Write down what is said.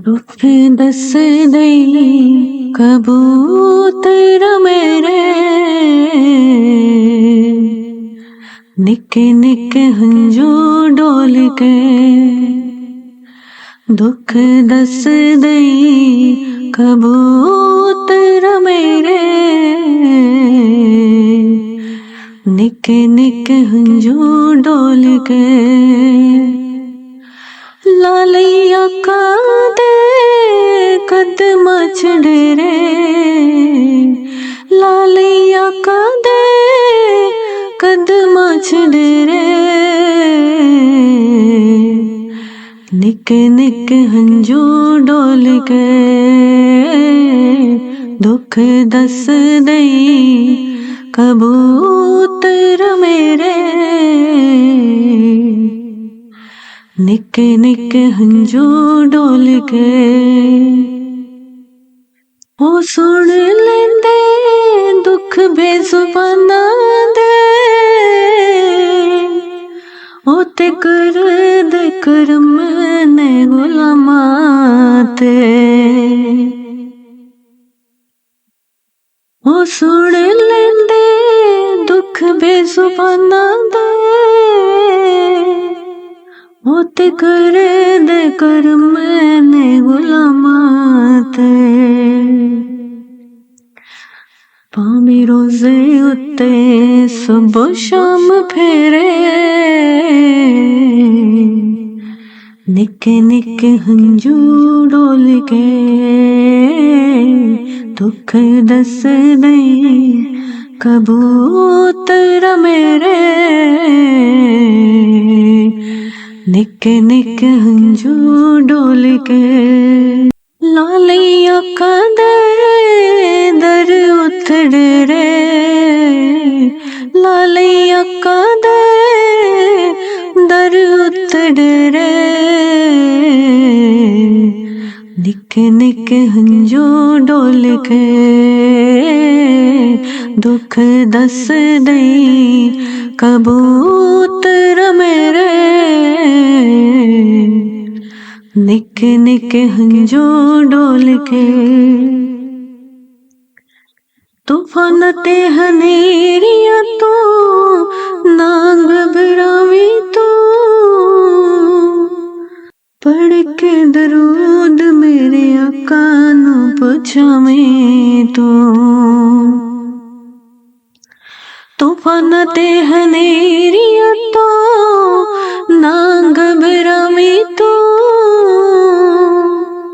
दुख दस दई कबूतर मेरे निके निके हंजू डोल के दुख दस दई कबूतर मेरे निके निके हंजू डोल के लालिया का दे कदम छड़े लालिया का दे कदम छड़े निके निके हंजू डोल के दुख दस दई कबूतर मेरे निके निके हंजू डोल के ओ सुन लेंदे दुख बेजुबाना दे ओ ते कर दे करम ने गुलामा ते ओ सुन लेंदे दुख बेजुबाना दे ओ ते कर दे करम ने गुलामा ते भावें रोजे उत्ते सुबह शाम फेरे निके निके हंजू डोल के दुख दस दई कबूतर मेरे निके निके हंजू डोल के लालिया का दर उथड़े रे लालिया का दर उथड़े रे निके निके हंजू डोल के दुख दस दई कबूतर मेरे निके निके हंजू डोल के तूफान ते हनेरिया तू ना घबरावी तू पढ़ के दरूद मेरे आका नू पुछावें तू तूफान ते हनेरिया तू ना घबरावी तू